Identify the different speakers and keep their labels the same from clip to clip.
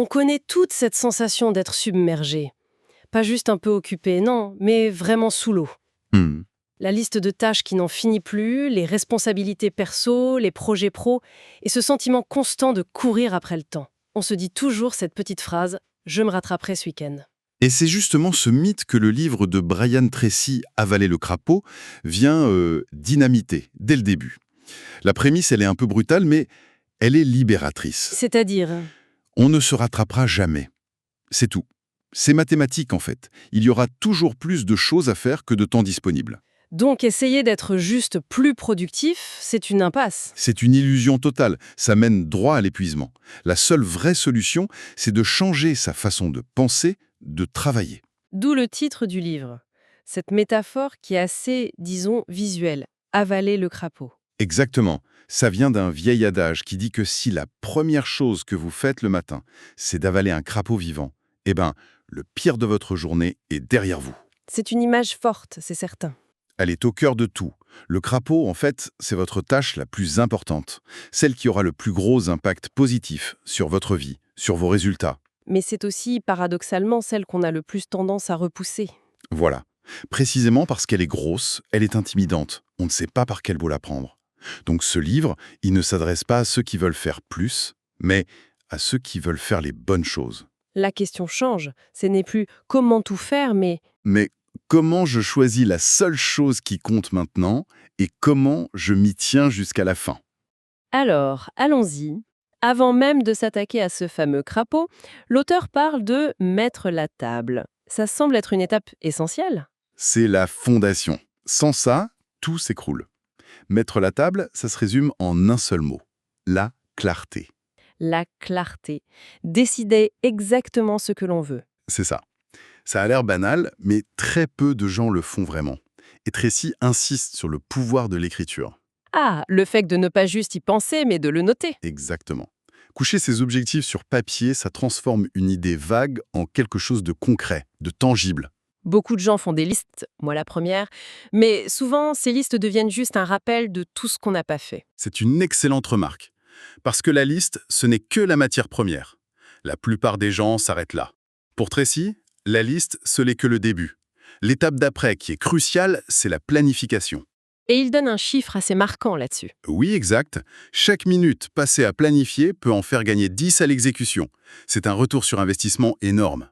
Speaker 1: On connaît toute cette sensation d'être submergé. Pas juste un peu occupé, non, mais vraiment sous l'eau.
Speaker 2: Hmm.
Speaker 1: La liste de tâches qui n'en finit plus, les responsabilités perso, les projets pro, et ce sentiment constant de courir après le temps. On se dit toujours cette petite phrase « je me rattraperai ce week-end ».
Speaker 2: Et c'est justement ce mythe que le livre de Brian Tracy, Avaler le crapaud, vient dynamiter dès le début. La prémisse, elle est un peu brutale, mais elle est libératrice.
Speaker 1: C'est-à-dire,
Speaker 2: On ne se rattrapera jamais. C'est tout. C'est mathématique en fait. Il y aura toujours plus de choses à faire que de temps disponible.
Speaker 1: donc essayer d'être juste plus productif, c'est une impasse.
Speaker 2: C'est une illusion totale. Ça mène droit à l'épuisement. La seule vraie solution, c'est de changer sa façon de penser, de travailler.
Speaker 1: D'où le titre du livre. Cette métaphore qui est assez, disons, visuelle. Avaler le crapaud.
Speaker 2: Exactement. Ça vient d'un vieil adage qui dit que si la première chose que vous faites le matin, c'est d'avaler un crapaud vivant, eh ben, le pire de votre journée est derrière vous.
Speaker 1: C'est une image forte, c'est certain.
Speaker 2: Elle est au cœur de tout. Le crapaud, en fait, c'est votre tâche la plus importante, celle qui aura le plus gros impact positif sur votre vie, sur vos résultats.
Speaker 1: Mais c'est aussi, paradoxalement, celle qu'on a le plus tendance à repousser.
Speaker 2: Voilà. Précisément parce qu'elle est grosse, elle est intimidante. On ne sait pas par quel bout la prendre. Donc ce livre, il ne s'adresse pas à ceux qui veulent faire plus, mais à ceux qui veulent faire les bonnes choses.
Speaker 1: La question change. Ce n'est plus comment tout faire, mais
Speaker 2: Mais comment je choisis la seule chose qui compte maintenant et comment je m'y tiens jusqu'à la fin?
Speaker 1: alors, allons-y. Avant même de s'attaquer à ce fameux crapaud, l'auteur parle de mettre la table. Ça semble être une étape essentielle.
Speaker 2: C'est la fondation. Sans ça, tout s'écroule. Mettre la table, ça se résume en un seul mot. La clarté.
Speaker 1: La clarté. Décider exactement ce que l'on veut.
Speaker 2: C'est ça. Ça a l'air banal, mais très peu de gens le font vraiment. Et Tracy insiste sur le pouvoir de l'écriture.
Speaker 1: Ah, le fait de ne pas juste y penser, mais de le noter.
Speaker 2: Exactement. Coucher ses objectifs sur papier, ça transforme une idée vague en quelque chose de concret, de tangible.
Speaker 1: Beaucoup de gens font des listes, moi la première, mais souvent ces listes deviennent juste un rappel de tout ce qu'on n'a pas fait.
Speaker 2: C'est une excellente remarque. Parce que la liste, ce n'est que la matière première. La plupart des gens s'arrêtent là. Pour Tracy, la liste, ce n'est que le début. L'étape d'après, qui est cruciale, c'est la planification.
Speaker 1: Et il donne un chiffre assez marquant là-dessus.
Speaker 2: Oui, exact. Chaque minute passée à planifier peut en faire gagner 10 à l'exécution. C'est un retour sur investissement énorme.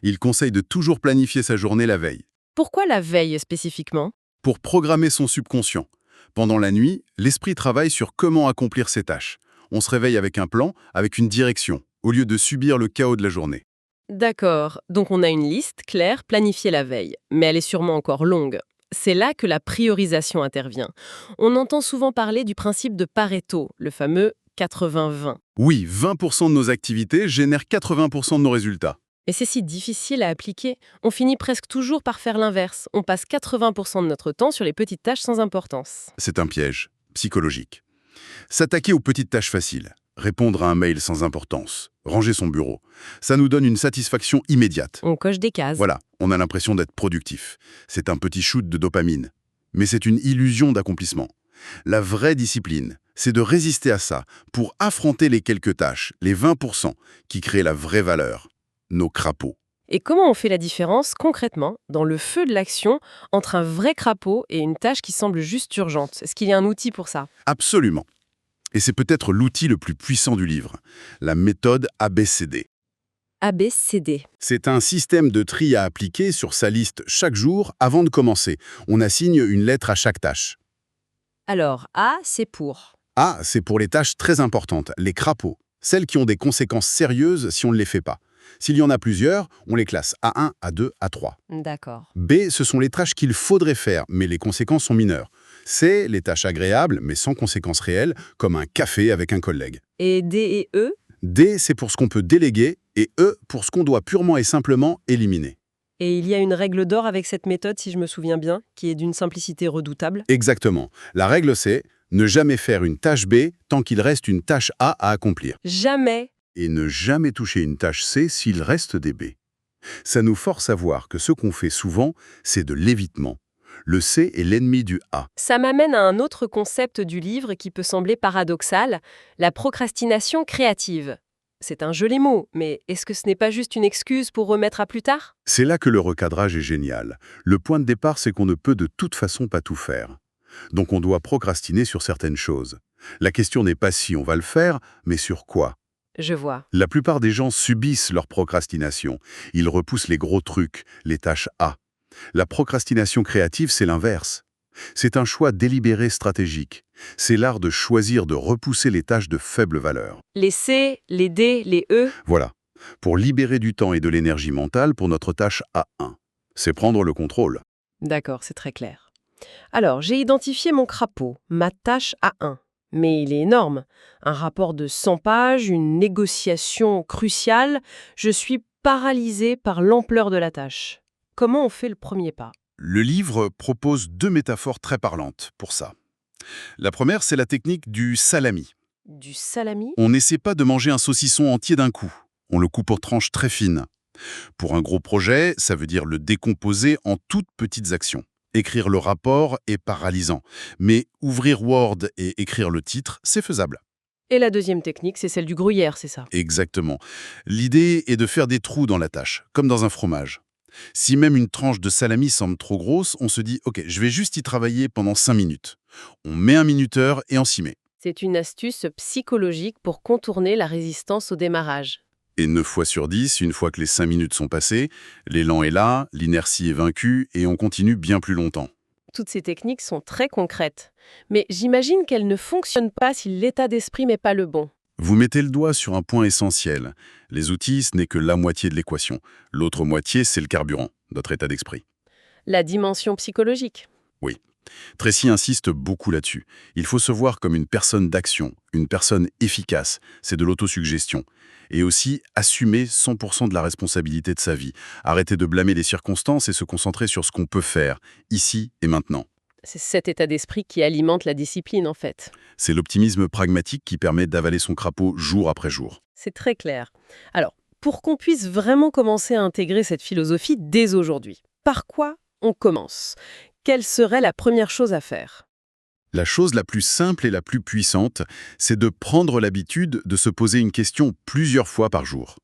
Speaker 2: Il conseille de toujours planifier sa journée la veille,
Speaker 1: Pourquoi la veille spécifiquement?
Speaker 2: pour programmer son subconscient. Pendant la nuit, l'esprit travaille sur comment accomplir ses tâches. On se réveille avec un plan, avec une direction, au lieu de subir le chaos de la journée.
Speaker 1: D'accord, donc on a une liste claire planifiée la veille, mais elle est sûrement encore longue. C'est là que la priorisation intervient. On entend souvent parler du principe de Pareto, le fameux 80-20.
Speaker 2: Oui, 20% de nos activités génèrent 80% de nos résultats.
Speaker 1: Mais c'est si difficile à appliquer. On finit presque toujours par faire l'inverse. On passe 80% de notre temps sur les petites tâches sans importance.
Speaker 2: C'est un piège psychologique. S'attaquer aux petites tâches faciles, répondre à un mail sans importance, ranger son bureau, ça nous donne une satisfaction immédiate.
Speaker 1: On coche des cases.
Speaker 2: Voilà, on a l'impression d'être productif. C'est un petit shoot de dopamine. Mais c'est une illusion d'accomplissement. La vraie discipline, c'est de résister à ça pour affronter les quelques tâches, les 20% qui créent la vraie valeur, nos crapauds.
Speaker 1: Et comment on fait la différence concrètement, dans le feu de l'action, entre un vrai crapaud et une tâche qui semble juste urgente? Est-ce qu'il y a un outil pour ça?
Speaker 2: Absolument. Et c'est peut-être l'outil le plus puissant du livre, la méthode ABCD.
Speaker 1: ABCD.
Speaker 2: C'est un système de tri à appliquer sur sa liste chaque jour avant de commencer. On assigne une lettre à chaque tâche.
Speaker 1: Alors, A, c'est pour.
Speaker 2: A, c'est pour les tâches très importantes, les crapauds, celles qui ont des conséquences sérieuses si on ne les fait pas. S'il y en a plusieurs, on les classe A1, A2, A3.
Speaker 1: D'accord.
Speaker 2: B, ce sont les tâches qu'il faudrait faire, mais les conséquences sont mineures. C, les tâches agréables, mais sans conséquences réelles, comme un café avec un collègue.
Speaker 1: Et D et E?
Speaker 2: D, c'est pour ce qu'on peut déléguer, et E, pour ce qu'on doit purement et simplement éliminer.
Speaker 1: Et il y a une règle d'or avec cette méthode, si je me souviens bien, qui est d'une simplicité redoutable.
Speaker 2: Exactement. La règle, c'est ne jamais faire une tâche B tant qu'il reste une tâche A à accomplir.
Speaker 1: Jamais.
Speaker 2: Et ne jamais toucher une tâche C s'il reste des B. Ça nous force à voir que ce qu'on fait souvent, c'est de l'évitement. Le C est l'ennemi du A.
Speaker 1: Ça m'amène à un autre concept du livre qui peut sembler paradoxal, la procrastination créative. C'est un joli mot, mais est-ce que ce n'est pas juste une excuse pour remettre à plus tard?
Speaker 2: C'est là que le recadrage est génial. Le point de départ, c'est qu'on ne peut de toute façon pas tout faire. Donc on doit procrastiner sur certaines choses. La question n'est pas si on va le faire, mais sur quoi.
Speaker 1: Je vois.
Speaker 2: La plupart des gens subissent leur procrastination. Ils repoussent les gros trucs, les tâches A. La procrastination créative, c'est l'inverse. C'est un choix délibéré stratégique. C'est l'art de choisir de repousser les tâches de faible valeur.
Speaker 1: Les C, les D, les E.
Speaker 2: Voilà, pour libérer du temps et de l'énergie mentale pour notre tâche A1. C'est prendre le contrôle.
Speaker 1: D'accord, c'est très clair. Alors, j'ai identifié mon crapaud, ma tâche A1. Mais il est énorme. Un rapport de 100 pages, une négociation cruciale. Je suis paralysée par l'ampleur de la tâche. Comment on fait le premier pas?
Speaker 2: Le livre propose 2 métaphores très parlantes pour ça. La première, c'est la technique du salami.
Speaker 1: Du salami?
Speaker 2: On n'essaie pas de manger un saucisson entier d'un coup. On le coupe en tranches très fines. Pour un gros projet, ça veut dire le décomposer en toutes petites actions. Écrire le rapport est paralysant, mais ouvrir Word et écrire le titre, c'est faisable.
Speaker 1: Et la deuxième technique, c'est celle du gruyère, c'est ça?
Speaker 2: Exactement. L'idée est de faire des trous dans la tâche, comme dans un fromage. Si même une tranche de salami semble trop grosse, on se dit « Ok, je vais juste y travailler pendant 5 minutes ». On met un minuteur et on s'y met.
Speaker 1: C'est une astuce psychologique pour contourner la résistance au démarrage.
Speaker 2: Et 9 fois sur 10, une fois que les 5 minutes sont passées, l'élan est là, l'inertie est vaincue et on continue bien plus longtemps.
Speaker 1: Toutes ces techniques sont très concrètes. Mais j'imagine qu'elles ne fonctionnent pas si l'état d'esprit n'est pas le bon.
Speaker 2: Vous mettez le doigt sur un point essentiel. Les outils, ce n'est que la moitié de l'équation. L'autre moitié, c'est le carburant, notre état d'esprit.
Speaker 1: La dimension psychologique.
Speaker 2: Oui. Tracy insiste beaucoup là-dessus. Il faut se voir comme une personne d'action, une personne efficace. C'est de l'autosuggestion. Et aussi assumer 100% de la responsabilité de sa vie. Arrêter de blâmer les circonstances et se concentrer sur ce qu'on peut faire, ici et maintenant.
Speaker 1: C'est cet état d'esprit qui alimente la discipline, en fait.
Speaker 2: C'est l'optimisme pragmatique qui permet d'avaler son crapaud jour après jour.
Speaker 1: C'est très clair. Alors, pour qu'on puisse vraiment commencer à intégrer cette philosophie dès aujourd'hui, par quoi on commence? Quelle serait la première chose à faire?
Speaker 2: La chose la plus simple et la plus puissante, c'est de prendre l'habitude de se poser une question plusieurs fois par jour.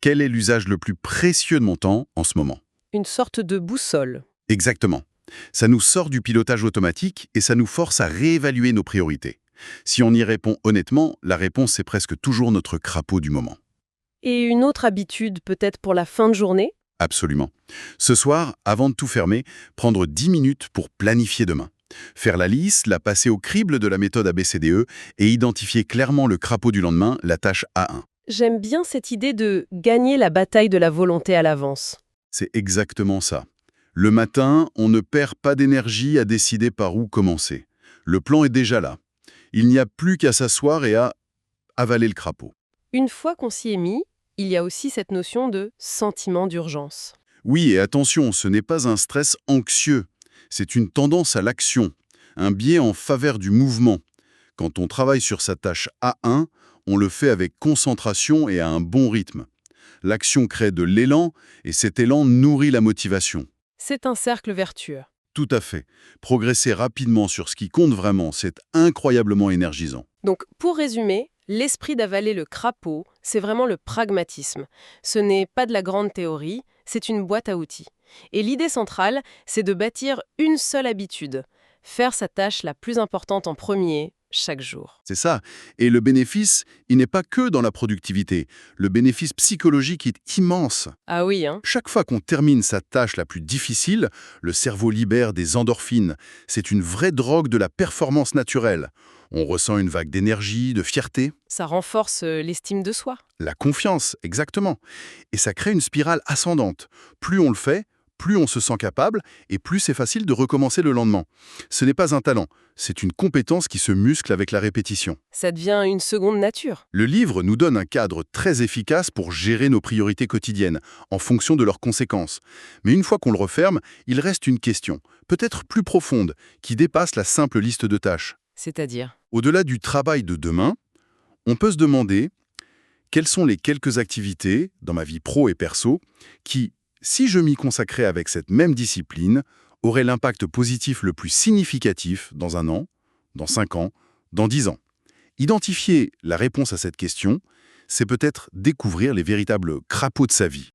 Speaker 2: Quel est l'usage le plus précieux de mon temps en ce moment?
Speaker 1: Une sorte de boussole.
Speaker 2: Exactement. Ça nous sort du pilotage automatique et ça nous force à réévaluer nos priorités. Si on y répond honnêtement, la réponse est presque toujours notre crapaud du moment.
Speaker 1: Et une autre habitude peut-être pour la fin de journée?
Speaker 2: Absolument. Ce soir, avant de tout fermer, prendre 10 minutes pour planifier demain. Faire la liste, la passer au crible de la méthode ABCDE et identifier clairement le crapaud du lendemain, la tâche A1.
Speaker 1: J'aime bien cette idée de gagner la bataille de la volonté à l'avance.
Speaker 2: C'est exactement ça. Le matin, on ne perd pas d'énergie à décider par où commencer. Le plan est déjà là. Il n'y a plus qu'à s'asseoir et à avaler le crapaud.
Speaker 1: Une fois qu'on s'y est mis, il y a aussi cette notion de sentiment d'urgence.
Speaker 2: Oui, et attention, ce n'est pas un stress anxieux. C'est une tendance à l'action, un biais en faveur du mouvement. Quand on travaille sur sa tâche A1, on le fait avec concentration et à un bon rythme. L'action crée de l'élan et cet élan nourrit la motivation.
Speaker 1: C'est un cercle vertueux.
Speaker 2: Tout à fait. Progresser rapidement sur ce qui compte vraiment, c'est incroyablement énergisant.
Speaker 1: Donc, pour résumer, l'esprit d'avaler le crapaud, c'est vraiment le pragmatisme. Ce n'est pas de la grande théorie, c'est une boîte à outils. Et l'idée centrale, c'est de bâtir une seule habitude. Faire sa tâche la plus importante en premier, chaque jour.
Speaker 2: C'est ça. Et le bénéfice, il n'est pas que dans la productivité. Le bénéfice psychologique est immense.
Speaker 1: Ah oui, hein?
Speaker 2: Chaque fois qu'on termine sa tâche la plus difficile, le cerveau libère des endorphines. C'est une vraie drogue de la performance naturelle. On ressent une vague d'énergie, de fierté.
Speaker 1: Ça renforce l'estime de soi.
Speaker 2: La confiance, exactement. Et ça crée une spirale ascendante. Plus on le fait, plus on se sent capable et plus c'est facile de recommencer le lendemain. Ce n'est pas un talent, c'est une compétence qui se muscle avec la répétition.
Speaker 1: Ça devient une seconde nature.
Speaker 2: Le livre nous donne un cadre très efficace pour gérer nos priorités quotidiennes, en fonction de leurs conséquences. Mais une fois qu'on le referme, il reste une question, peut-être plus profonde, qui dépasse la simple liste de tâches.
Speaker 1: C'est-à-dire?
Speaker 2: Au-delà du travail de demain, on peut se demander quelles sont les quelques activités, dans ma vie pro et perso, qui, si je m'y consacrais avec cette même discipline, auraient l'impact positif le plus significatif dans 1 an, dans 5 ans, dans 10 ans. Identifier la réponse à cette question, c'est peut-être découvrir les véritables crapauds de sa vie.